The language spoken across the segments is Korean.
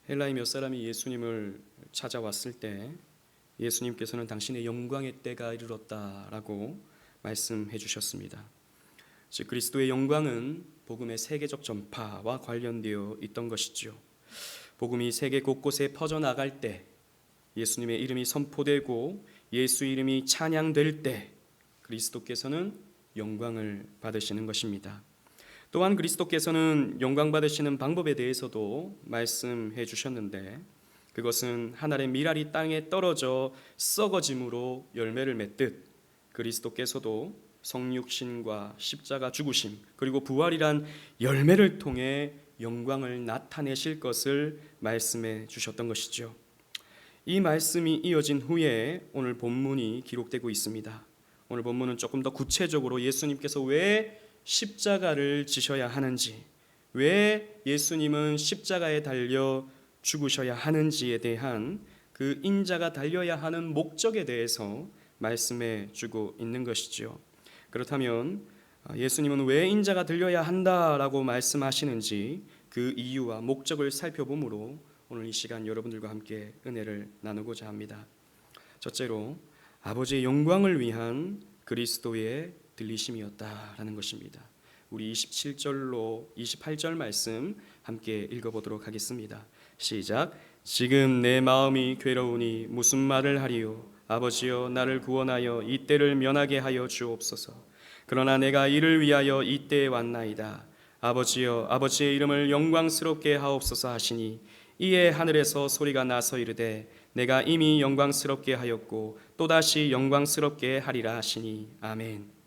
헬라의 몇 사람이 예수님을 찾아왔을 때 예수님께서는 당신의 영광의 때가 이르렀다라고 말씀해 주셨습니다. 즉 그리스도의 영광은 복음의 세계적 전파와 관련되어 있던 것이죠. 복음이 세계 곳곳에 퍼져나갈 때, 예수님의 이름이 선포되고 예수 이름이 찬양될 때 그리스도께서는 영광을 받으시는 것입니다. 또한 그리스도께서는 영광 받으시는 방법에 대해서도 말씀해 주셨는데, 그것은 하늘의 밀알이 땅에 떨어져 썩어짐으로 열매를 맺듯 그리스도께서도 성육신과 십자가 죽으심 그리고 부활이란 열매를 통해 영광을 나타내실 것을 말씀해 주셨던 것이죠. 이 말씀이 이어진 후에 오늘 본문이 기록되고 있습니다. 오늘 본문은 조금 더 구체적으로 예수님께서 왜 십자가를 지셔야 하는지, 왜 예수님은 십자가에 달려 죽으셔야 하는지에 대한 그 인자가 달려야 하는 목적에 대해서 말씀해 주고 있는 것이죠. 그렇다면 예수님은 왜 인자가 들려야 한다라고 말씀하시는지 그 이유와 목적을 살펴보므로 오늘 이 시간 여러분들과 함께 은혜를 나누고자 합니다. 첫째로 아버지의 영광을 위한 그리스도의 들리심이었다라는 것입니다. 우리 27절로 28절 말씀 함께 읽어보도록 하겠습니다. 시작. 지금 내 마음이 괴로우니 무슨 말을 하리요. 아버지여 나를 구원하여 이 때를 면하게 하여 주옵소서. 그러나 내가 이를 위하여 이 때에 왔나이다. 아버지여 아버지의 이름을 영광스럽게 하옵소서 하시니 이에 하늘에서 소리가 나서 이르되 내가 이미 영광스럽게 하였고 또다시 영광스럽게 하리라 하시니 아멘.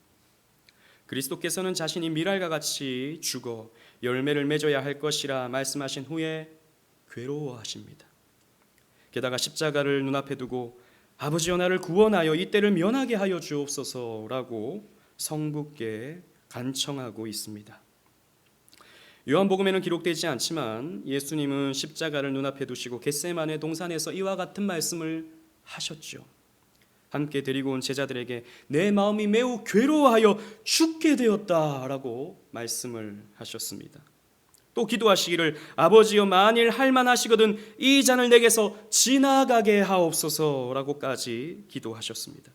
그리스도께서는 자신이 밀알과 같이 죽어 열매를 맺어야 할 것이라 말씀하신 후에 괴로워하십니다. 게다가 십자가를 눈앞에 두고 아버지여 나를 구원하여 이 때를 면하게 하여 주옵소서라고 성부께 간청하고 있습니다. 요한복음에는 기록되지 않지만 예수님은 십자가를 눈앞에 두시고 겟세마네 동산에서 이와 같은 말씀을 하셨죠. 함께 데리고 온 제자들에게 내 마음이 매우 괴로워하여 죽게 되었다라고 말씀을 하셨습니다. 또 기도하시기를 아버지여 만일 할만하시거든 이 잔을 내게서 지나가게 하옵소서라고까지 기도하셨습니다.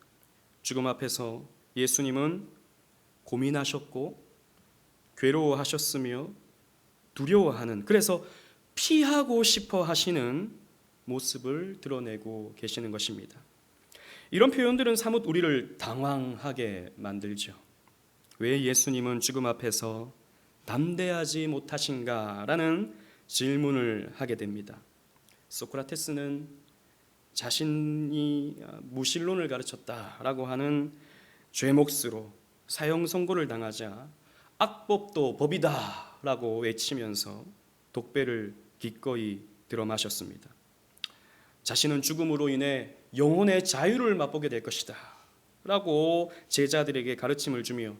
죽음 앞에서 예수님은 고민하셨고 괴로워하셨으며 두려워하는, 그래서 피하고 싶어 하시는 모습을 드러내고 계시는 것입니다. 이런 표현들은 사뭇 우리를 당황하게 만들죠. 왜 예수님은 죽음 앞에서 담대하지 못하신가라는 질문을 하게 됩니다. 소크라테스는 자신이 무신론을 가르쳤다라고 하는 죄목으로 사형 선고를 당하자 악법도 법이다라고 외치면서 독배를 기꺼이 들어 마셨습니다. 자신은 죽음으로 인해 영혼의 자유를 맛보게 될 것이다 라고 제자들에게 가르침을 주며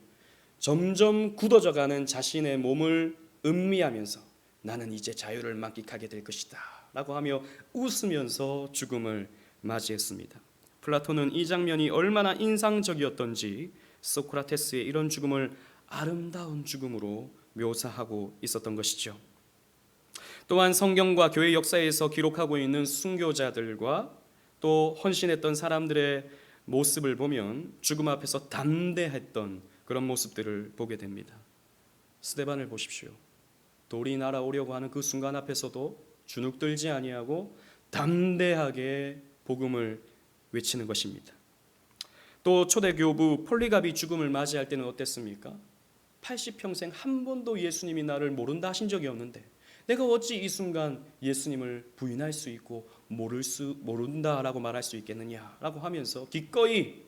점점 굳어져가는 자신의 몸을 음미하면서 나는 이제 자유를 만끽하게 될 것이다 라고 하며 웃으면서 죽음을 맞이했습니다. 플라톤은 이 장면이 얼마나 인상적이었던지 소크라테스의 이런 죽음을 아름다운 죽음으로 묘사하고 있었던 것이죠. 또한 성경과 교회 역사에서 기록하고 있는 순교자들과 또 헌신했던 사람들의 모습을 보면 죽음 앞에서 담대했던 그런 모습들을 보게 됩니다. 스데반을 보십시오. 돌이 날아오려고 하는 그 순간 앞에서도 주눅들지 아니하고 담대하게 복음을 외치는 것입니다. 또 초대교부 폴리갑이 죽음을 맞이할 때는 어땠습니까? 80평생 한 번도 예수님이 나를 모른다 하신 적이 없는데 내가 어찌 이 순간 예수님을 부인할 수 있고 모른다라고 말할 수 있겠느냐라고 하면서 기꺼이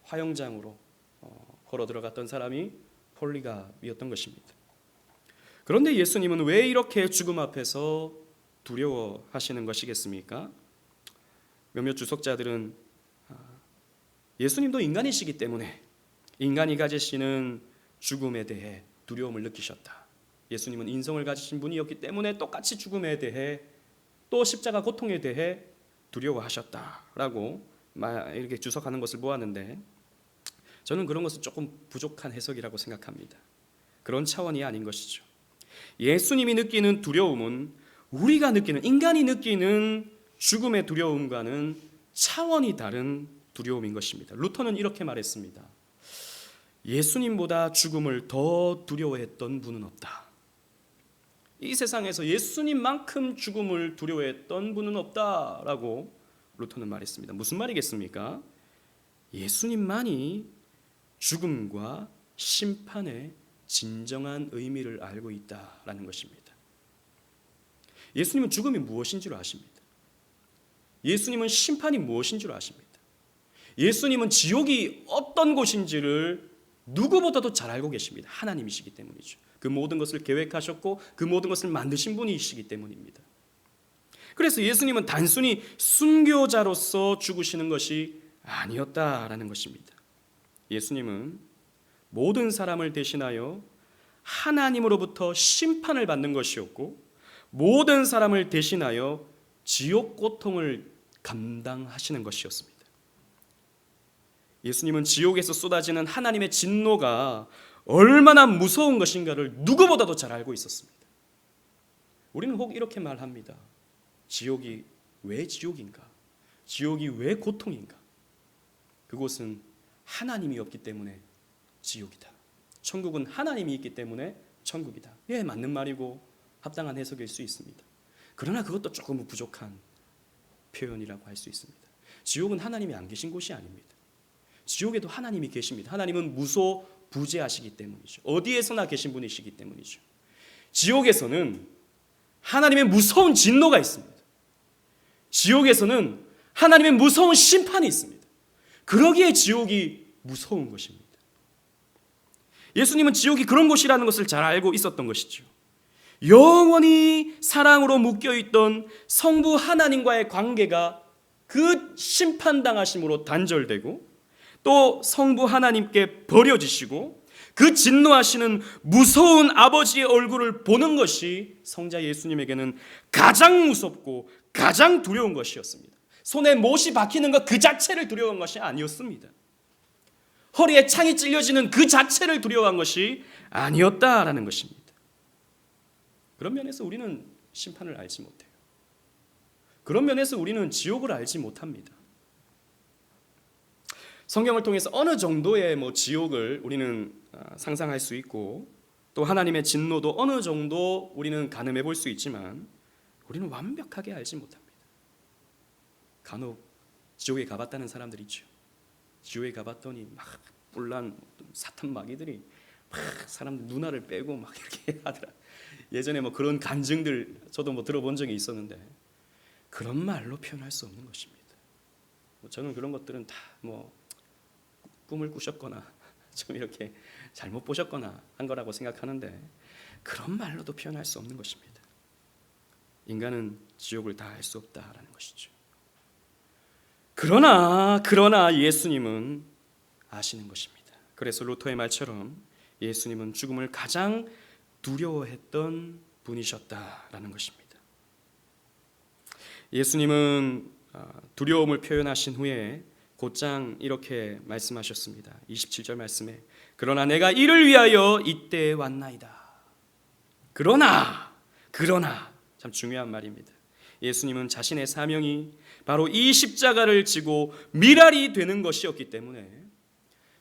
화형장으로 걸어 들어갔던 사람이 폴리갑이었던 것입니다. 그런데 예수님은 왜 이렇게 죽음 앞에서 두려워하시는 것이겠습니까? 몇몇 주석자들은 예수님도 인간이시기 때문에 인간이 가지시는 죽음에 대해 두려움을 느끼셨다. 예수님은 인성을 가지신 분이었기 때문에 똑같이 죽음에 대해 또 십자가 고통에 대해 두려워하셨다라고 이렇게 주석하는 것을 보았는데 저는 그런 것은 조금 부족한 해석이라고 생각합니다. 그런 차원이 아닌 것이죠. 예수님이 느끼는 두려움은 우리가 느끼는, 인간이 느끼는 죽음의 두려움과는 차원이 다른 두려움인 것입니다. 루터는 이렇게 말했습니다. 예수님보다 죽음을 더 두려워했던 분은 없다. 이 세상에서 예수님만큼 죽음을 두려워했던 분은 없다라고 루터는 말했습니다. 무슨 말이겠습니까? 예수님만이 죽음과 심판의 진정한 의미를 알고 있다라는 것입니다. 예수님은 죽음이 무엇인 줄 아십니다. 예수님은 심판이 무엇인 줄 아십니다. 예수님은 지옥이 어떤 곳인지를 누구보다도 잘 알고 계십니다. 하나님이시기 때문이죠. 그 모든 것을 계획하셨고 그 모든 것을 만드신 분이시기 때문입니다. 그래서 예수님은 단순히 순교자로서 죽으시는 것이 아니었다라는 것입니다. 예수님은 모든 사람을 대신하여 하나님으로부터 심판을 받는 것이었고 모든 사람을 대신하여 지옥 고통을 감당하시는 것이었습니다. 예수님은 지옥에서 쏟아지는 하나님의 진노가 얼마나 무서운 것인가를 누구보다도 잘 알고 있었습니다. 우리는 혹 이렇게 말합니다. 지옥이 왜 지옥인가? 지옥이 왜 고통인가? 그곳은 하나님이 없기 때문에 지옥이다. 천국은 하나님이 있기 때문에 천국이다. 예, 맞는 말이고 합당한 해석일 수 있습니다. 그러나 그것도 조금 부족한 표현이라고 할 수 있습니다. 지옥은 하나님이 안 계신 곳이 아닙니다. 지옥에도 하나님이 계십니다. 하나님은 무소부재하시기 때문이죠. 어디에서나 계신 분이시기 때문이죠. 지옥에서는 하나님의 무서운 진노가 있습니다. 지옥에서는 하나님의 무서운 심판이 있습니다. 그러기에 지옥이 무서운 것입니다. 예수님은 지옥이 그런 곳이라는 것을 잘 알고 있었던 것이죠. 영원히 사랑으로 묶여있던 성부 하나님과의 관계가 그 심판당하심으로 단절되고 또 성부 하나님께 버려지시고 그 진노하시는 무서운 아버지의 얼굴을 보는 것이 성자 예수님에게는 가장 무섭고 가장 두려운 것이었습니다. 손에 못이 박히는 것 그 자체를 두려워한 것이 아니었습니다. 허리에 창이 찔려지는 그 자체를 두려워한 것이 아니었다라는 것입니다. 그런 면에서 우리는 심판을 알지 못해요. 그런 면에서 우리는 지옥을 알지 못합니다. 성경을 통해서 어느 정도의 지옥을 우리는 상상할 수 있고 또 하나님의 진노도 어느 정도 우리는 가늠해 볼 수 있지만 우리는 완벽하게 알지 못합니다. 간혹 지옥에 가봤다는 사람들 있죠. 지옥에 가봤더니 막 뿔난 사탄 마귀들이 막 사람들 누나를 빼고 막 이렇게 하더라. 예전에 그런 간증들 저도 들어본 적이 있었는데 그런 말로 표현할 수 없는 것입니다. 저는 그런 것들은 다 꿈을 꾸셨거나 좀 이렇게 잘못 보셨거나 한 거라고 생각하는데 그런 말로도 표현할 수 없는 것입니다. 인간은 지옥을 다 알 수 없다라는 것이죠. 그러나 예수님은 아시는 것입니다. 그래서 루터의 말처럼 예수님은 죽음을 가장 두려워했던 분이셨다라는 것입니다. 예수님은 두려움을 표현하신 후에 곧장 이렇게 말씀하셨습니다. 27절 말씀에 그러나 내가 이를 위하여 이때에 왔나이다. 그러나 참 중요한 말입니다. 예수님은 자신의 사명이 바로 이 십자가를 지고 미랄이 되는 것이었기 때문에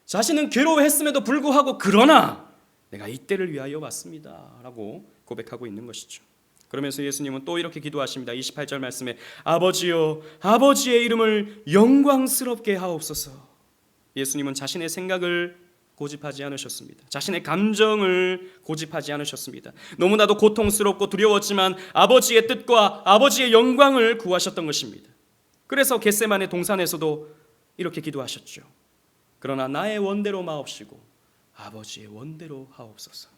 자신은 괴로워했음에도 불구하고 그러나 내가 이때를 위하여 왔습니다 라고 고백하고 있는 것이죠. 그러면서 예수님은 또 이렇게 기도하십니다. 28절 말씀에 아버지여 아버지의 이름을 영광스럽게 하옵소서. 예수님은 자신의 생각을 고집하지 않으셨습니다. 자신의 감정을 고집하지 않으셨습니다. 너무나도 고통스럽고 두려웠지만 아버지의 뜻과 아버지의 영광을 구하셨던 것입니다. 그래서 겟세마네 동산에서도 이렇게 기도하셨죠. 그러나 나의 원대로 마옵시고 아버지의 원대로 하옵소서.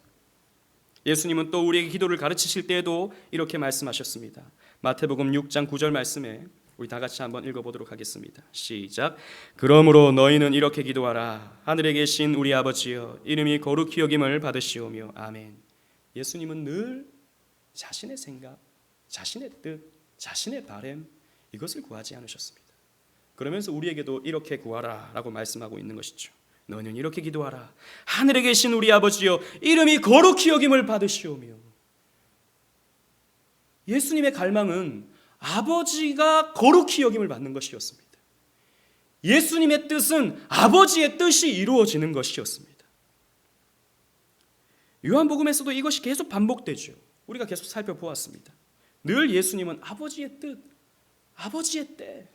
예수님은 또 우리에게 기도를 가르치실 때에도 이렇게 말씀하셨습니다. 마태복음 6장 9절 말씀에 우리 다 같이 한번 읽어보도록 하겠습니다. 시작. 그러므로 너희는 이렇게 기도하라. 하늘에 계신 우리 아버지여 이름이 거룩히 여김을 받으시오며 아멘. 예수님은 늘 자신의 생각, 자신의 뜻, 자신의 바람 이것을 구하지 않으셨습니다. 그러면서 우리에게도 이렇게 구하라 라고 말씀하고 있는 것이죠. 너는 이렇게 기도하라. 하늘에 계신 우리 아버지여 이름이 거룩히 여김을 받으시오며. 예수님의 갈망은 아버지가 거룩히 여김을 받는 것이었습니다. 예수님의 뜻은 아버지의 뜻이 이루어지는 것이었습니다. 요한복음에서도 이것이 계속 반복되죠. 우리가 계속 살펴보았습니다. 늘 예수님은 아버지의 뜻, 아버지의 때,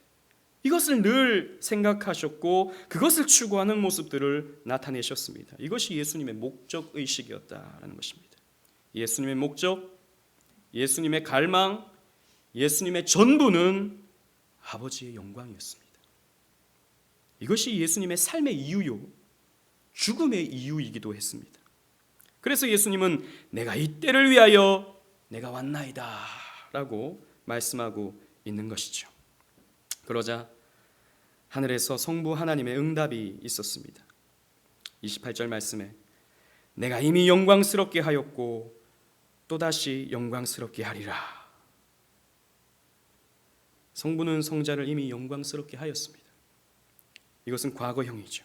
이것을 늘 생각하셨고 그것을 추구하는 모습들을 나타내셨습니다. 이것이 예수님의 목적의식이었다라는 것입니다. 예수님의 목적, 예수님의 갈망, 예수님의 전부는 아버지의 영광이었습니다. 이것이 예수님의 삶의 이유요, 죽음의 이유이기도 했습니다. 그래서 예수님은 내가 이 때를 위하여 내가 왔나이다 라고 말씀하고 있는 것이죠. 그러자 하늘에서 성부 하나님의 응답이 있었습니다. 28절 말씀에 내가 이미 영광스럽게 하였고 또다시 영광스럽게 하리라. 성부는 성자를 이미 영광스럽게 하였습니다. 이것은 과거형이죠.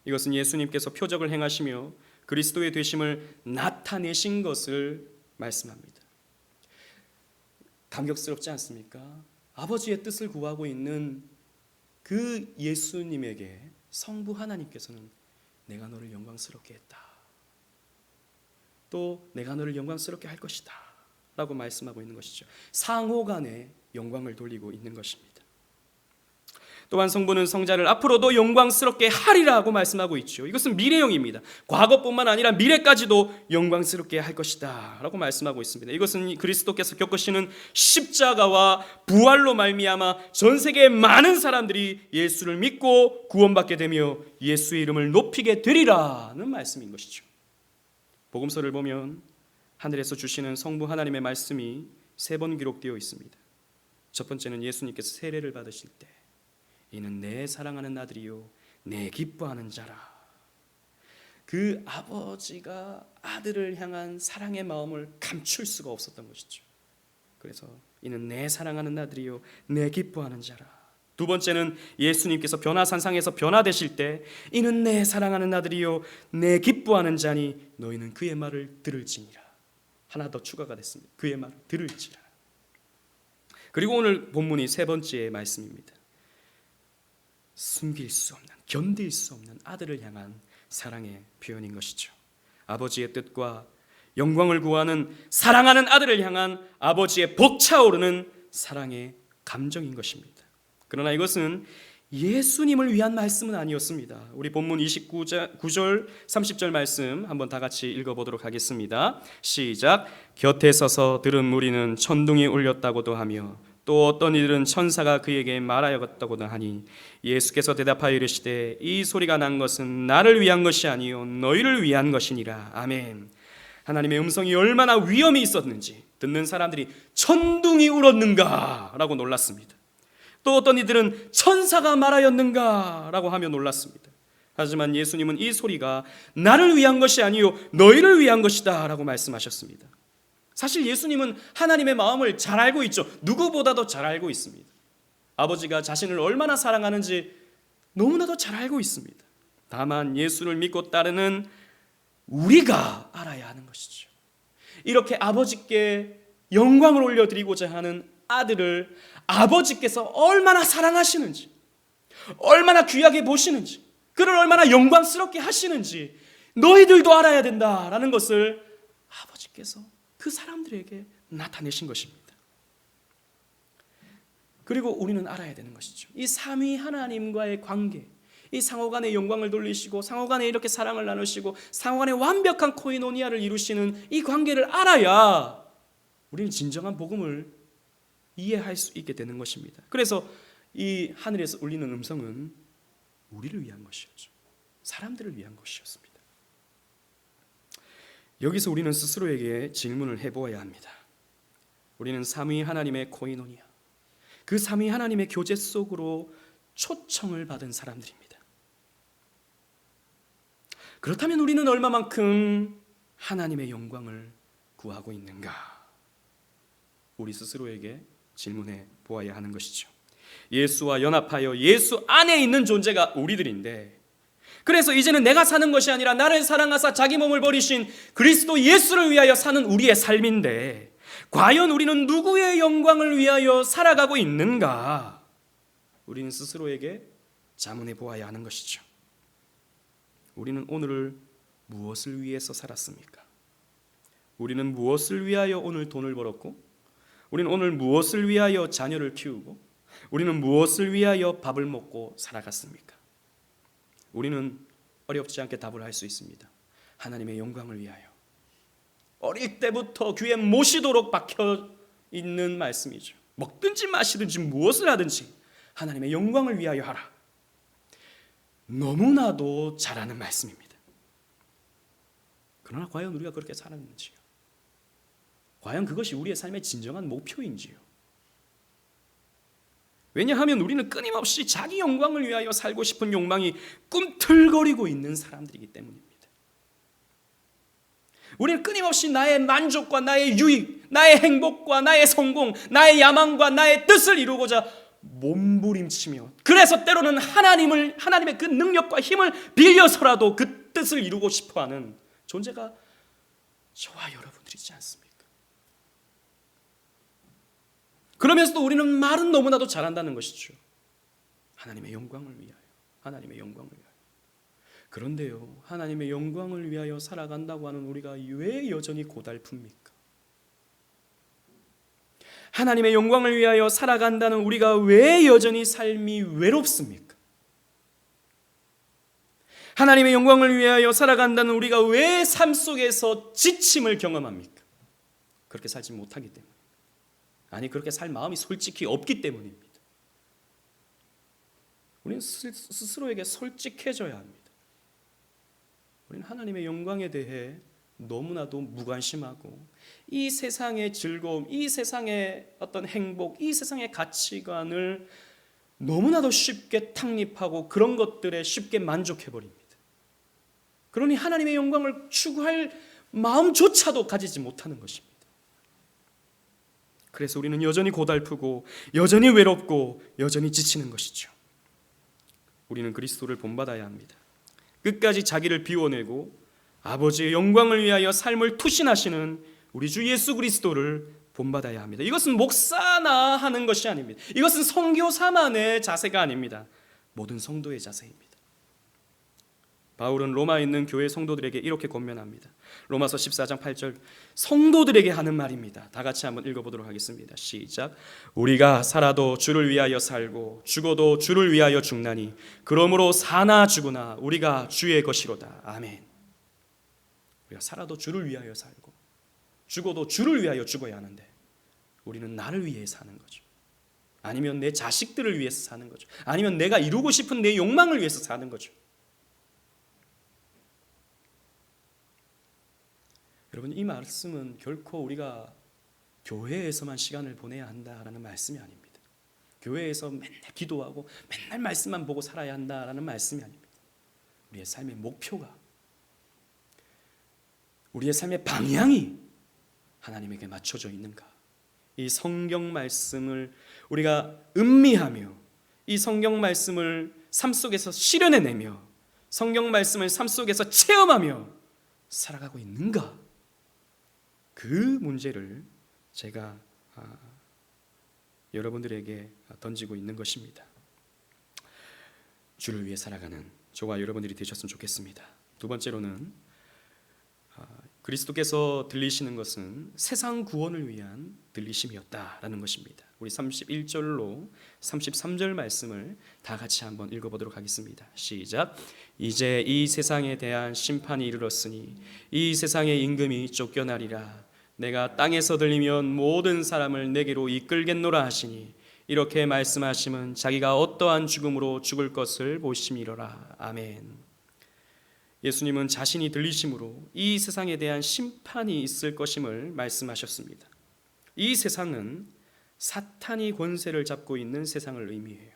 이것은 예수님께서 표적을 행하시며 그리스도의 되심을 나타내신 것을 말씀합니다. 감격스럽지 않습니까? 아버지의 뜻을 구하고 있는 그 예수님에게 성부 하나님께서는 내가 너를 영광스럽게 했다. 또 내가 너를 영광스럽게 할 것이다 라고 말씀하고 있는 것이죠. 상호간에 영광을 돌리고 있는 것입니다. 또한 성부는 성자를 앞으로도 영광스럽게 하리라고 말씀하고 있죠. 이것은 미래형입니다. 과거뿐만 아니라 미래까지도 영광스럽게 할 것이다 라고 말씀하고 있습니다. 이것은 그리스도께서 겪으시는 십자가와 부활로 말미암아 전 세계의 많은 사람들이 예수를 믿고 구원받게 되며 예수의 이름을 높이게 되리라는 말씀인 것이죠. 복음서를 보면 하늘에서 주시는 성부 하나님의 말씀이 3번 기록되어 있습니다. 첫 번째는 예수님께서 세례를 받으실 때 이는 내 사랑하는 아들이요 내 기뻐하는 자라. 그 아버지가 아들을 향한 사랑의 마음을 감출 수가 없었던 것이죠. 그래서 이는 내 사랑하는 아들이요 내 기뻐하는 자라. 두 번째는 예수님께서 변화산상에서 변화되실 때 이는 내 사랑하는 아들이요 내 기뻐하는 자니 너희는 그의 말을 들을지니라. 하나 더 추가가 됐습니다. 그의 말을 들을지라. 그리고 오늘 본문이 3번째 말씀입니다. 숨길 수 없는, 견딜 수 없는 아들을 향한 사랑의 표현인 것이죠. 아버지의 뜻과 영광을 구하는 사랑하는 아들을 향한 아버지의 벅차오르는 사랑의 감정인 것입니다. 그러나 이것은 예수님을 위한 말씀은 아니었습니다. 우리 본문 29절 30절 말씀 한번 다 같이 읽어보도록 하겠습니다. 시작. 곁에 서서 들은 무리는 천둥이 울렸다고도 하며 또 어떤 이들은 천사가 그에게 말하였다고도 하니 예수께서 대답하여 이르시되 이 소리가 난 것은 나를 위한 것이 아니요 너희를 위한 것이니라. 아멘. 하나님의 음성이 얼마나 위엄이 있었는지 듣는 사람들이 천둥이 울었는가 라고 놀랐습니다. 또 어떤 이들은 천사가 말하였는가 라고 하며 놀랐습니다. 하지만 예수님은 이 소리가 나를 위한 것이 아니요 너희를 위한 것이다 라고 말씀하셨습니다. 사실 예수님은 하나님의 마음을 잘 알고 있죠. 누구보다도 잘 알고 있습니다. 아버지가 자신을 얼마나 사랑하는지 너무나도 잘 알고 있습니다. 다만 예수를 믿고 따르는 우리가 알아야 하는 것이죠. 이렇게 아버지께 영광을 올려드리고자 하는 아들을 아버지께서 얼마나 사랑하시는지, 얼마나 귀하게 보시는지, 그를 얼마나 영광스럽게 하시는지 너희들도 알아야 된다라는 것을 아버지께서 그 사람들에게 나타내신 것입니다. 그리고 우리는 알아야 되는 것이죠. 이 삼위 하나님과의 관계, 이 상호간의 영광을 돌리시고 상호간에 이렇게 사랑을 나누시고 상호간의 완벽한 코이노니아를 이루시는 이 관계를 알아야 우리는 진정한 복음을 이해할 수 있게 되는 것입니다. 그래서 이 하늘에서 울리는 음성은 우리를 위한 것이었죠. 사람들을 위한 것이었습니다. 여기서 우리는 스스로에게 질문을 해보아야 합니다. 우리는 삼위 하나님의 코이노니아, 그 삼위 하나님의 교제 속으로 초청을 받은 사람들입니다. 그렇다면 우리는 얼마만큼 하나님의 영광을 구하고 있는가? 우리 스스로에게 질문해 보아야 하는 것이죠. 예수와 연합하여 예수 안에 있는 존재가 우리들인데, 그래서 이제는 내가 사는 것이 아니라 나를 사랑하사 자기 몸을 버리신 그리스도 예수를 위하여 사는 우리의 삶인데, 과연 우리는 누구의 영광을 위하여 살아가고 있는가? 우리는 스스로에게 자문해 보아야 하는 것이죠. 우리는 오늘을 무엇을 위해서 살았습니까? 우리는 무엇을 위하여 오늘 돈을 벌었고, 우리는 오늘 무엇을 위하여 자녀를 키우고, 우리는 무엇을 위하여 밥을 먹고 살아갔습니까? 우리는 어렵지 않게 답을 할 수 있습니다. 하나님의 영광을 위하여. 어릴 때부터 귀에 모시도록 박혀 있는 말씀이죠. 먹든지 마시든지 무엇을 하든지 하나님의 영광을 위하여 하라. 너무나도 잘하는 말씀입니다. 그러나 과연 우리가 그렇게 살았는지요? 과연 그것이 우리의 삶의 진정한 목표인지요? 왜냐하면 우리는 끊임없이 자기 영광을 위하여 살고 싶은 욕망이 꿈틀거리고 있는 사람들이기 때문입니다. 우리는 끊임없이 나의 만족과 나의 유익, 나의 행복과 나의 성공, 나의 야망과 나의 뜻을 이루고자 몸부림치며, 그래서 때로는 하나님의 그 능력과 힘을 빌려서라도 그 뜻을 이루고 싶어하는 존재가 저와 여러분들이지 않습니까? 그러면서도 우리는 말은 너무나도 잘한다는 것이죠. 하나님의 영광을 위하여, 하나님의 영광을 위하여. 그런데요, 하나님의 영광을 위하여 살아간다고 하는 우리가 왜 여전히 고달픕니까? 하나님의 영광을 위하여 살아간다는 우리가 왜 여전히 삶이 외롭습니까? 하나님의 영광을 위하여 살아간다는 우리가 왜 삶 속에서 지침을 경험합니까? 그렇게 살지 못하기 때문에. 아니, 그렇게 살 마음이 솔직히 없기 때문입니다. 우리는 스스로에게 솔직해져야 합니다. 우리는 하나님의 영광에 대해 너무나도 무관심하고, 이 세상의 즐거움, 이 세상의 어떤 행복, 이 세상의 가치관을 너무나도 쉽게 탁립하고 그런 것들에 쉽게 만족해버립니다. 그러니 하나님의 영광을 추구할 마음조차도 가지지 못하는 것입니다. 그래서 우리는 여전히 고달프고 여전히 외롭고 여전히 지치는 것이죠. 우리는 그리스도를 본받아야 합니다. 끝까지 자기를 비워내고 아버지의 영광을 위하여 삶을 투신하시는 우리 주 예수 그리스도를 본받아야 합니다. 이것은 목사나 하는 것이 아닙니다. 이것은 선교사만의 자세가 아닙니다. 모든 성도의 자세입니다. 바울은 로마에 있는 교회 성도들에게 이렇게 권면합니다. 로마서 14장 8절, 성도들에게 하는 말입니다. 다 같이 한번 읽어보도록 하겠습니다. 시작. 우리가 살아도 주를 위하여 살고 죽어도 주를 위하여 죽나니 그러므로 사나 죽으나 우리가 주의 것이로다. 아멘. 우리가 살아도 주를 위하여 살고 죽어도 주를 위하여 죽어야 하는데, 우리는 나를 위해 사는 거죠. 아니면 내 자식들을 위해서 사는 거죠. 아니면 내가 이루고 싶은 내 욕망을 위해서 사는 거죠. 여러분, 이 말씀은 결코 우리가 교회에서만 시간을 보내야 한다라는 말씀이 아닙니다. 교회에서 맨날 기도하고 맨날 말씀만 보고 살아야 한다라는 말씀이 아닙니다. 우리의 삶의 목표가, 우리의 삶의 방향이 하나님에게 맞춰져 있는가? 이 성경 말씀을 우리가 음미하며, 이 성경 말씀을 삶 속에서 실현해내며, 성경 말씀을 삶 속에서 체험하며 살아가고 있는가? 그 문제를 제가 여러분들에게 던지고 있는 것입니다. 주를 위해 살아가는 저와 여러분들이 되셨으면 좋겠습니다. 두 번째로는 그리스도께서 들리시는 것은 세상 구원을 위한 들리심이었다라는 것입니다. 우리 31절로 33절 말씀을 다 같이 한번 읽어보도록 하겠습니다. 시작. 이제 이 세상에 대한 심판이 이르렀으니 이 세상의 임금이 쫓겨나리라. 내가 땅에서 들리면 모든 사람을 내게로 이끌겠노라 하시니 이렇게 말씀하심은 자기가 어떠한 죽음으로 죽을 것을 보심이로라. 아멘. 예수님은 자신이 들리심으로 이 세상에 대한 심판이 있을 것임을 말씀하셨습니다. 이 세상은 사탄이 권세를 잡고 있는 세상을 의미해요.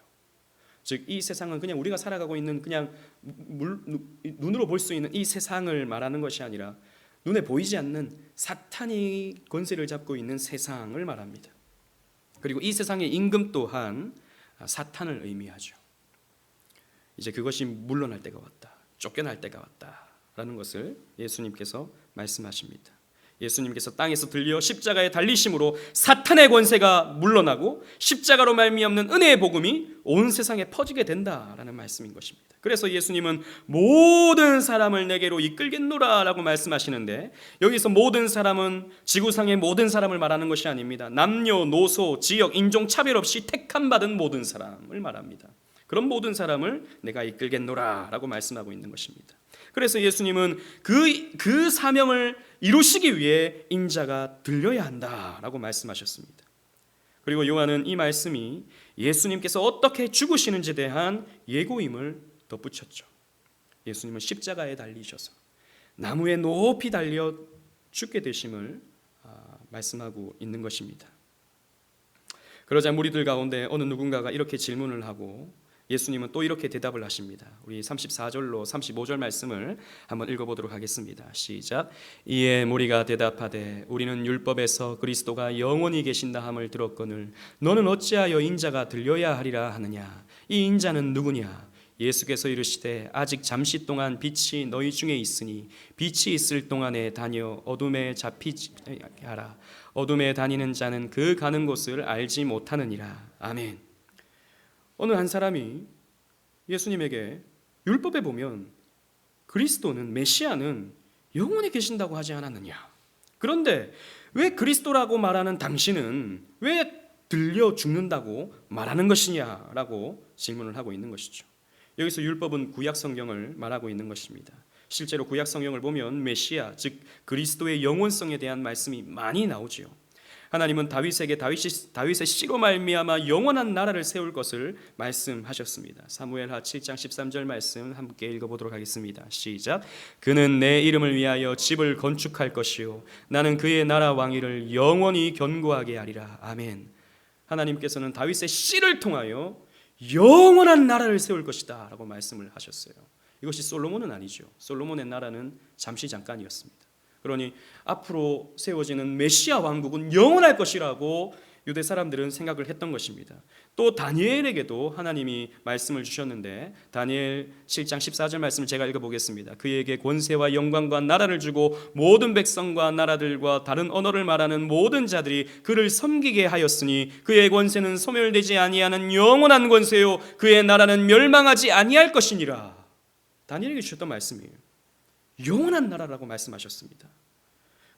즉, 이 세상은 그냥 우리가 살아가고 있는 그냥 눈으로 볼 수 있는 이 세상을 말하는 것이 아니라 눈에 보이지 않는 사탄이 권세를 잡고 있는 세상을 말합니다. 그리고 이 세상의 임금 또한 사탄을 의미하죠. 이제 그것이 물러날 때가 왔다, 쫓겨날 때가 왔다라는 것을 예수님께서 말씀하십니다. 예수님께서 땅에서 들려 십자가에 달리심으로 사탄의 권세가 물러나고 십자가로 말미암는 은혜의 복음이 온 세상에 퍼지게 된다라는 말씀인 것입니다. 그래서 예수님은 모든 사람을 내게로 이끌겠노라 라고 말씀하시는데, 여기서 모든 사람은 지구상의 모든 사람을 말하는 것이 아닙니다. 남녀노소 지역 인종 차별 없이 택함받은 모든 사람을 말합니다. 그런 모든 사람을 내가 이끌겠노라 라고 말씀하고 있는 것입니다. 그래서 예수님은 그 사명을 이루시기 위해 인자가 들려야 한다라고 말씀하셨습니다. 그리고 요한은 이 말씀이 예수님께서 어떻게 죽으시는지에 대한 예고임을 덧붙였죠. 예수님은 십자가에 달리셔서 나무에 높이 달려 죽게 되심을 말씀하고 있는 것입니다. 그러자 무리들 가운데 어느 누군가가 이렇게 질문을 하고 예수님은 또 이렇게 대답을 하십니다. 우리 34절로 35절 말씀을 한번 읽어보도록 하겠습니다. 시작. 이에 무리가 대답하되 우리는 율법에서 그리스도가 영원히 계신다 함을 들었거늘 너는 어찌하여 인자가 들려야 하리라 하느냐. 이 인자는 누구냐. 예수께서 이르시되 아직 잠시 동안 빛이 너희 중에 있으니 빛이 있을 동안에 다녀 어둠에 잡히지 하라. 어둠에 다니는 자는 그 가는 곳을 알지 못하느니라. 아멘. 어느 한 사람이 예수님에게 율법에 보면 그리스도는 메시아는 영원히 계신다고 하지 않았느냐. 그런데 왜 그리스도라고 말하는 당신은 왜 들려 죽는다고 말하는 것이냐라고 질문을 하고 있는 것이죠. 여기서 율법은 구약 성경을 말하고 있는 것입니다. 실제로 구약 성경을 보면 메시아 즉 그리스도의 영원성에 대한 말씀이 많이 나오지요. 하나님은 다윗의 씨로 말미암아 영원한 나라를 세울 것을 말씀하셨습니다. 사무엘하 7장 13절 말씀 함께 읽어보도록 하겠습니다. 시작. 그는 내 이름을 위하여 집을 건축할 것이요 나는 그의 나라 왕위를 영원히 견고하게 하리라. 아멘. 하나님께서는 다윗의 씨를 통하여 영원한 나라를 세울 것이다 라고 말씀을 하셨어요. 이것이 솔로몬은 아니죠. 솔로몬의 나라는 잠시 잠깐이었습니다. 그러니 앞으로 세워지는 메시아 왕국은 영원할 것이라고 유대 사람들은 생각을 했던 것입니다. 또 다니엘에게도 하나님이 말씀을 주셨는데 다니엘 7장 14절 말씀을 제가 읽어보겠습니다. 그에게 권세와 영광과 나라를 주고 모든 백성과 나라들과 다른 언어를 말하는 모든 자들이 그를 섬기게 하였으니 그의 권세는 소멸되지 아니하는 영원한 권세요 그의 나라는 멸망하지 아니할 것이니라. 다니엘에게 주셨던 말씀이에요. 영원한 나라라고 말씀하셨습니다.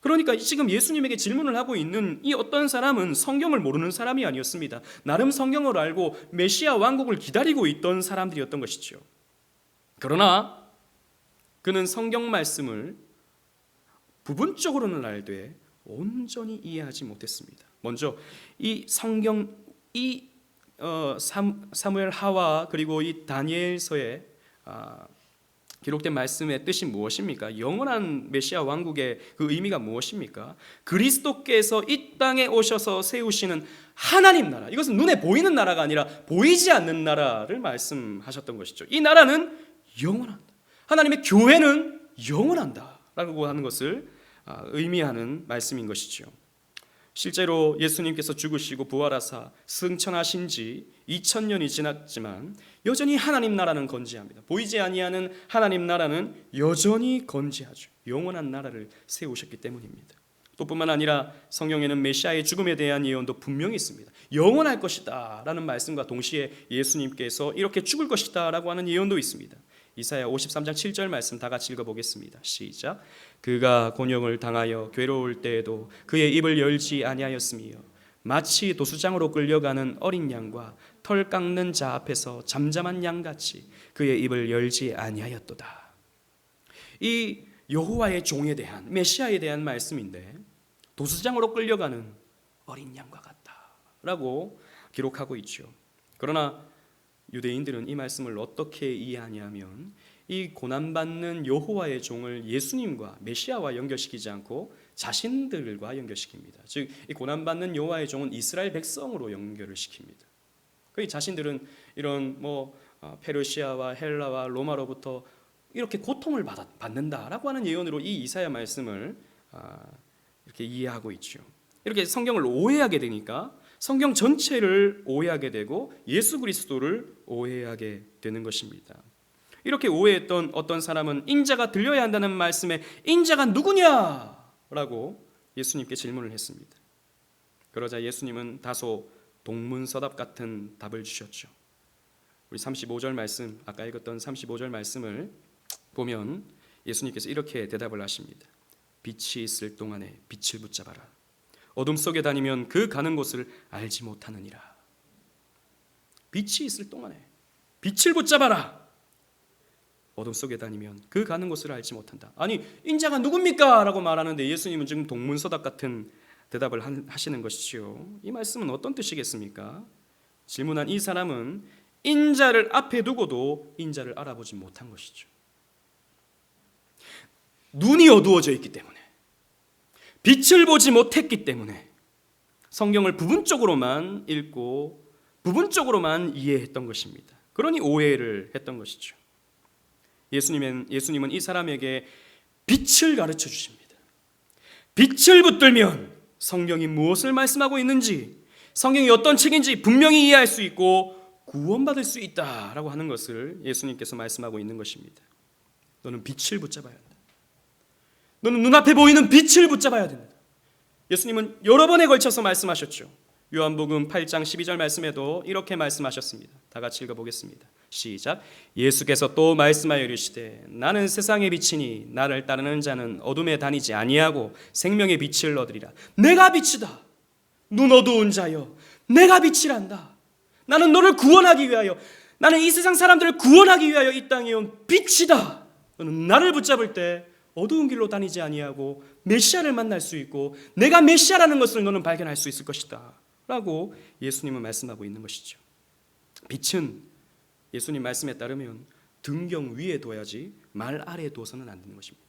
그러니까 지금 예수님에게 질문을 하고 있는 이 어떤 사람은 성경을 모르는 사람이 아니었습니다. 나름 성경을 알고 메시아 왕국을 기다리고 있던 사람들이었던 것이죠. 그러나 그는 성경 말씀을 부분적으로는 알되 온전히 이해하지 못했습니다. 먼저 이 성경 사무엘 하와 그리고 이 다니엘서에 기록된 말씀의 뜻이 무엇입니까? 영원한 메시아 왕국의 그 의미가 무엇입니까? 그리스도께서 이 땅에 오셔서 세우시는 하나님 나라, 이것은 눈에 보이는 나라가 아니라 보이지 않는 나라를 말씀하셨던 것이죠. 이 나라는 영원한다. 하나님의 교회는 영원한다 라고 하는 것을 의미하는 말씀인 것이죠. 실제로 예수님께서 죽으시고 부활하사 승천하신 지 2000년이 지났지만 여전히 하나님 나라는 건재합니다. 보이지 아니하는 하나님 나라는 여전히 건재하죠. 영원한 나라를 세우셨기 때문입니다. 또 뿐만 아니라 성경에는 메시아의 죽음에 대한 예언도 분명히 있습니다. 영원할 것이다 라는 말씀과 동시에 예수님께서 이렇게 죽을 것이다 라고 하는 예언도 있습니다. 이사야 53장 7절 말씀 다 같이 읽어보겠습니다. 시작. 그가 곤욕을 당하여 괴로울 때에도 그의 입을 열지 아니하였으며 마치 도수장으로 끌려가는 어린 양과 털 깎는 자 앞에서 잠잠한 양같이 그의 입을 열지 아니하였도다. 이 여호와의 종에 대한 메시아에 대한 말씀인데 도수장으로 끌려가는 어린 양과 같다라고 기록하고 있죠. 그러나 유대인들은 이 말씀을 어떻게 이해하냐면 이 고난받는 여호와의 종을 예수님과 메시아와 연결시키지 않고 자신들과 연결시킵니다. 즉 이 고난받는 여호와의 종은 이스라엘 백성으로 연결을 시킵니다. 그 자신들은 이런 페르시아와 헬라와 로마로부터 이렇게 고통을 받는다라고 하는 예언으로 이 이사야 말씀을 이렇게 이해하고 있죠. 이렇게 성경을 오해하게 되니까 성경 전체를 오해하게 되고 예수 그리스도를 오해하게 되는 것입니다. 이렇게 오해했던 어떤 사람은 인자가 들려야 한다는 말씀에 인자가 누구냐라고 예수님께 질문을 했습니다. 그러자 예수님은 다소 동문서답 같은 답을 주셨죠. 우리 35절 말씀, 아까 읽었던 35절 말씀을 보면 예수님께서 이렇게 대답을 하십니다. 빛이 있을 동안에 빛을 붙잡아라. 어둠 속에 다니면 그 가는 곳을 알지 못하느니라. 빛이 있을 동안에 빛을 붙잡아라. 어둠 속에 다니면 그 가는 곳을 알지 못한다. 아니, 인자가 누굽니까? 라고 말하는데 예수님은 지금 동문서답 같은 대답을 하시는 것이지요. 이 말씀은 어떤 뜻이겠습니까? 질문한 이 사람은 인자를 앞에 두고도 인자를 알아보지 못한 것이죠. 눈이 어두워져 있기 때문에, 빛을 보지 못했기 때문에 성경을 부분적으로만 읽고 부분적으로만 이해했던 것입니다. 그러니 오해를 했던 것이죠. 예수님은 이 사람에게 빛을 가르쳐 주십니다. 빛을 붙들면 성경이 무엇을 말씀하고 있는지, 성경이 어떤 책인지 분명히 이해할 수 있고 구원받을 수 있다라고 하는 것을 예수님께서 말씀하고 있는 것입니다. 너는 빛을 붙잡아야 한다. 너는 눈앞에 보이는 빛을 붙잡아야 된다. 예수님은 여러 번에 걸쳐서 말씀하셨죠. 요한복음 8장 12절 말씀에도 이렇게 말씀하셨습니다. 다 같이 읽어보겠습니다. 시작. 예수께서 또 말씀하여 이르시되 나는 세상의 빛이니 나를 따르는 자는 어둠에 다니지 아니하고 생명의 빛을 얻으리라. 내가 빛이다. 눈 어두운 자여, 내가 빛이란다. 나는 너를 구원하기 위하여, 나는 이 세상 사람들을 구원하기 위하여 이 땅에 온 빛이다. 너는 나를 붙잡을 때 어두운 길로 다니지 아니하고 메시아를 만날 수 있고 내가 메시아라는 것을 너는 발견할 수 있을 것이다 라고 예수님은 말씀하고 있는 것이죠. 빛은 예수님 말씀에 따르면 등경 위에 둬야지 말 아래에 둬서는 안 되는 것입니다.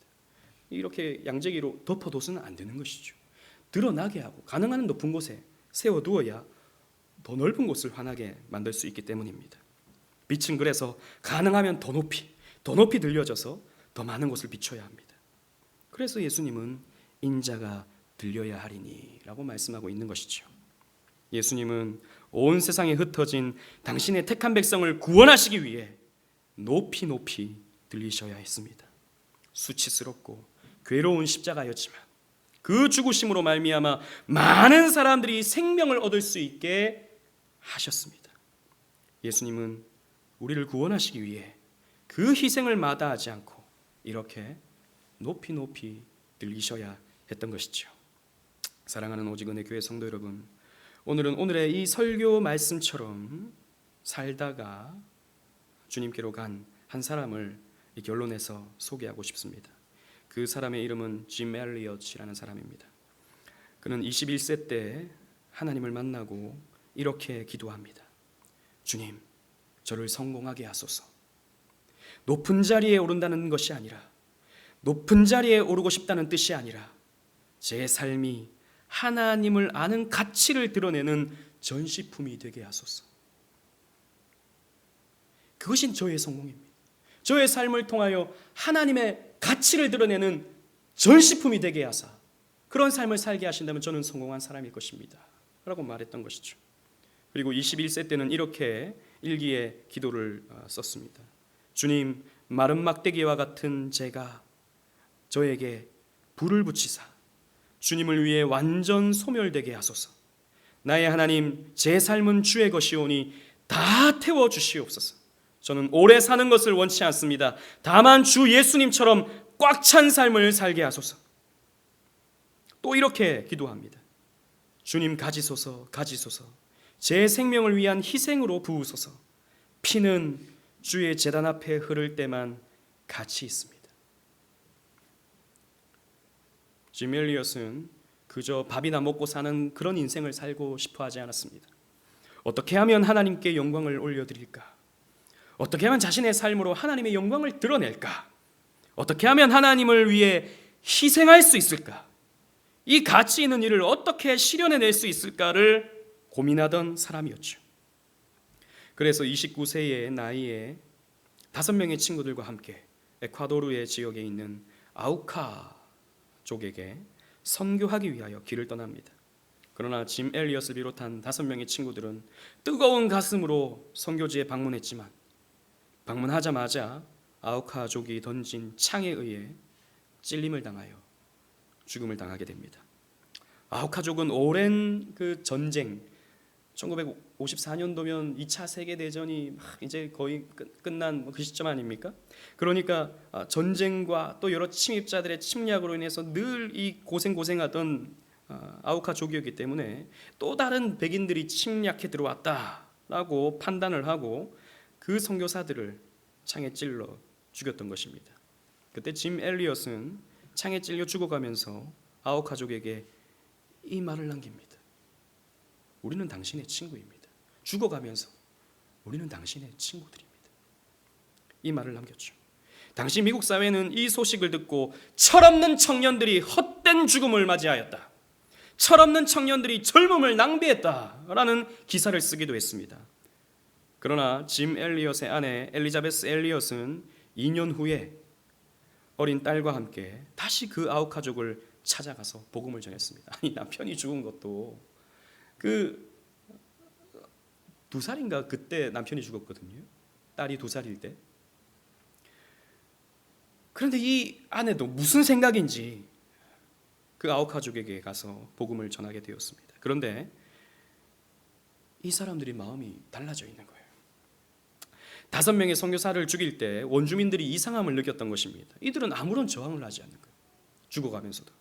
이렇게 양재기로 덮어둬서는 안 되는 것이죠. 드러나게 하고 가능한 한 높은 곳에 세워두어야 더 넓은 곳을 환하게 만들 수 있기 때문입니다. 빛은 그래서 가능하면 더 높이 들려져서 더 많은 곳을 비춰야 합니다. 그래서 예수님은 인자가 들려야 하리니 라고 말씀하고 있는 것이죠. 예수님은 온 세상에 흩어진 당신의 택한 백성을 구원하시기 위해 높이 들리셔야 했습니다. 수치스럽고 괴로운 십자가였지만 그 죽으심으로 말미암아 많은 사람들이 생명을 얻을 수 있게 하셨습니다. 예수님은 우리를 구원하시기 위해 그 희생을 마다하지 않고 이렇게 높이 들리셔야 했던 것이죠. 사랑하는 오직 은혜 교회 성도 여러분, 오늘은 오늘의 이 설교 말씀처럼 살다가 주님께로 간 한 사람을 이 결론에서 소개하고 싶습니다. 그 사람의 이름은 짐 엘리엇이라는 사람입니다. 그는 21세 때 하나님을 만나고 이렇게 기도합니다. 주님, 저를 성공하게 하소서. 높은 자리에 오른다는 것이 아니라, 높은 자리에 오르고 싶다는 뜻이 아니라 제 삶이 하나님을 아는 가치를 드러내는 전시품이 되게 하소서. 그것이 저의 성공입니다. 저의 삶을 통하여 하나님의 가치를 드러내는 전시품이 되게 하사 그런 삶을 살게 하신다면 저는 성공한 사람일 것입니다 라고 말했던 것이죠. 그리고 21세 때는 이렇게 일기에 기도를 썼습니다. 주님, 마른 막대기와 같은 제가 저에게 불을 붙이사 주님을 위해 완전 소멸되게 하소서. 나의 하나님, 제 삶은 주의 것이오니 다 태워 주시옵소서. 저는 오래 사는 것을 원치 않습니다. 다만 주 예수님처럼 꽉 찬 삶을 살게 하소서. 또 이렇게 기도합니다. 주님, 가지소서, 가지소서. 제 생명을 위한 희생으로 부으소서. 피는 주의 제단 앞에 흐를 때만 가치 있습니다. 짐 엘리엇은 그저 밥이나 먹고 사는 그런 인생을 살고 싶어 하지 않았습니다. 어떻게 하면 하나님께 영광을 올려드릴까? 어떻게 하면 자신의 삶으로 하나님의 영광을 드러낼까? 어떻게 하면 하나님을 위해 희생할 수 있을까? 이 가치 있는 일을 어떻게 실현해낼 수 있을까를 고민하던 사람이었죠. 그래서 29세의 나이에 5명의 친구들과 함께 에콰도르의 지역에 있는 아우카 쪽에게 선교하기 위하여 길을 떠납니다. 그러나 짐 엘리엇을 비롯한 5명의 친구들은 뜨거운 가슴으로 선교지에 방문했지만 방문하자마자 아우카족이 던진 창에 의해 찔림을 당하여 죽음을 당하게 됩니다. 아우카족은 오랜 그 전쟁, 1954년도면 2차 세계대전이 막 이제 거의 끝난 그 시점 아닙니까? 그러니까 전쟁과 또 여러 침입자들의 침략으로 인해서 늘 이 고생하던 아우카족이었기 때문에 또 다른 백인들이 침략해 들어왔다라고 판단을 하고 그 선교사들을 창에 찔러 죽였던 것입니다. 그때 짐 엘리엇은 창에 찔려 죽어가면서 아우카족에게 이 말을 남깁니다. 우리는 당신의 친구입니다. 죽어가면서 우리는 당신의 친구들입니다. 이 말을 남겼죠. 당시 미국 사회는 이 소식을 듣고 철없는 청년들이 헛된 죽음을 맞이하였다, 철없는 청년들이 젊음을 낭비했다라는 기사를 쓰기도 했습니다. 그러나 짐 엘리엇의 아내 엘리자베스 엘리엇은 2년 후에 어린 딸과 함께 다시 그 아우카족을 찾아가서 복음을 전했습니다. 아니, 남편이 죽은 것도 그 2살인가 그때 남편이 죽었거든요. 딸이 2살일 때. 그런데 이 아내도 무슨 생각인지 그 아우카족에게 가서 복음을 전하게 되었습니다. 그런데 이 사람들이 마음이 달라져 있는 거예요. 5명의 선교사를 죽일 때 원주민들이 이상함을 느꼈던 것입니다. 이들은 아무런 저항을 하지 않는 거예요. 죽어가면서도.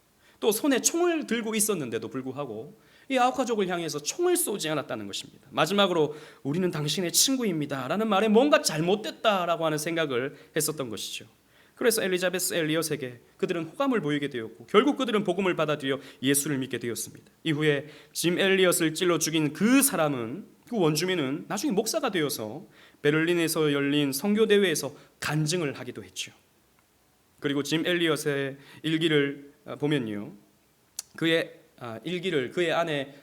또 손에 총을 들고 있었는데도 불구하고 이 아우카족을 향해서 총을 쏘지 않았다는 것입니다. 마지막으로 우리는 당신의 친구입니다 라는 말에 뭔가 잘못됐다라고 하는 생각을 했었던 것이죠. 그래서 엘리자베스 엘리엇에게 그들은 호감을 보이게 되었고 결국 그들은 복음을 받아들여 예수를 믿게 되었습니다. 이후에 짐 엘리엇을 찔러 죽인 그 사람은, 그 원주민은 나중에 목사가 되어서 베를린에서 열린 선교대회에서 간증을 하기도 했죠. 그리고 짐 엘리엇의 일기를 보면요, 그의 일기를 그의 아내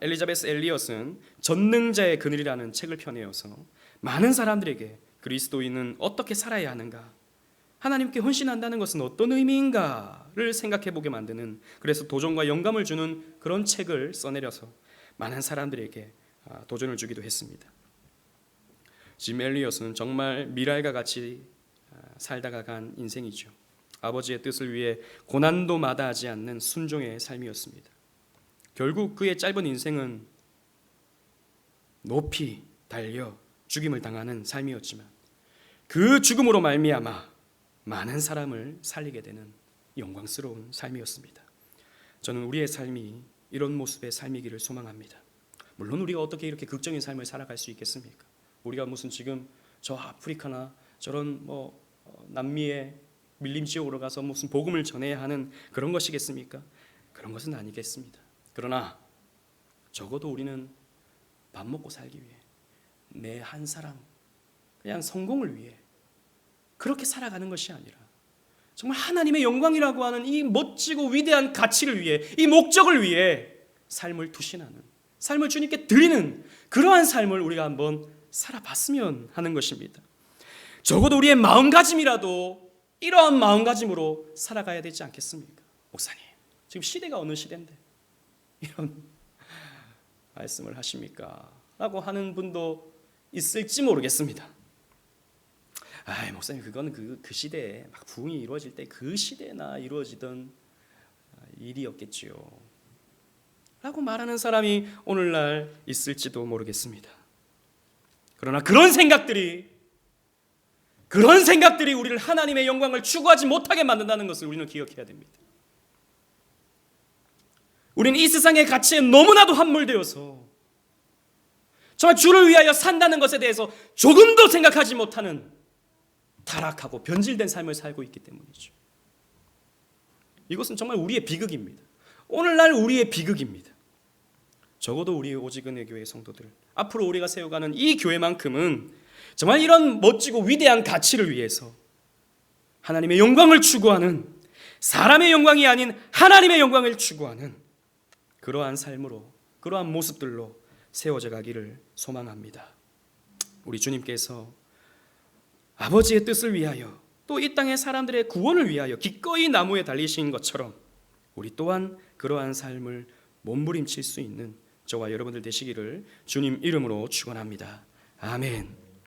엘리자베스 엘리엇은 전능자의 그늘이라는 책을 펴내어서 많은 사람들에게 그리스도인은 어떻게 살아야 하는가, 하나님께 헌신한다는 것은 어떤 의미인가를 생각해 보게 만드는, 그래서 도전과 영감을 주는 그런 책을 써내려서 많은 사람들에게 도전을 주기도 했습니다. 짐 엘리엇은 정말 미랄과 같이 살다가 간 인생이죠. 아버지의 뜻을 위해 고난도 마다하지 않는 순종의 삶이었습니다. 결국 그의 짧은 인생은 높이 달려 죽임을 당하는 삶이었지만 그 죽음으로 말미암아 많은 사람을 살리게 되는 영광스러운 삶이었습니다. 저는 우리의 삶이 이런 모습의 삶이기를 소망합니다. 물론 우리가 어떻게 이렇게 극적인 삶을 살아갈 수 있겠습니까? 우리가 무슨 지금 저 아프리카나 저런 남미의 밀림 지역으로 가서 무슨 복음을 전해야 하는 그런 것이겠습니까? 그런 것은 아니겠습니다. 그러나 적어도 우리는 밥 먹고 살기 위해, 내 한 사람 그냥 성공을 위해 그렇게 살아가는 것이 아니라 정말 하나님의 영광이라고 하는 이 멋지고 위대한 가치를 위해, 이 목적을 위해 삶을 투신하는, 삶을 주님께 드리는 그러한 삶을 우리가 한번 살아봤으면 하는 것입니다. 적어도 우리의 마음가짐이라도 이러한 마음가짐으로 살아가야 되지 않겠습니까? 목사님, 지금 시대가 어느 시대인데 이런 말씀을 하십니까? 라고 하는 분도 있을지 모르겠습니다. 목사님, 그거는 그 시대에 막 부흥이 이루어질 때 그 시대나 이루어지던 일이었겠지요 라고 말하는 사람이 오늘날 있을지도 모르겠습니다. 그러나 그런 생각들이 우리를 하나님의 영광을 추구하지 못하게 만든다는 것을 우리는 기억해야 됩니다. 우리는 이 세상의 가치에 너무나도 함몰되어서 정말 주를 위하여 산다는 것에 대해서 조금도 생각하지 못하는 타락하고 변질된 삶을 살고 있기 때문이죠. 이것은 정말 우리의 비극입니다. 오늘날 우리의 비극입니다. 적어도 우리 오직은혜 교회 성도들, 앞으로 우리가 세워가는 이 교회만큼은 정말 이런 멋지고 위대한 가치를 위해서 하나님의 영광을 추구하는, 사람의 영광이 아닌 하나님의 영광을 추구하는 그러한 삶으로, 그러한 모습들로 세워져 가기를 소망합니다. 우리 주님께서 아버지의 뜻을 위하여 또 이 땅의 사람들의 구원을 위하여 기꺼이 나무에 달리신 것처럼 우리 또한 그러한 삶을 몸부림칠 수 있는 저와 여러분들 되시기를 주님 이름으로 축원합니다. 아멘.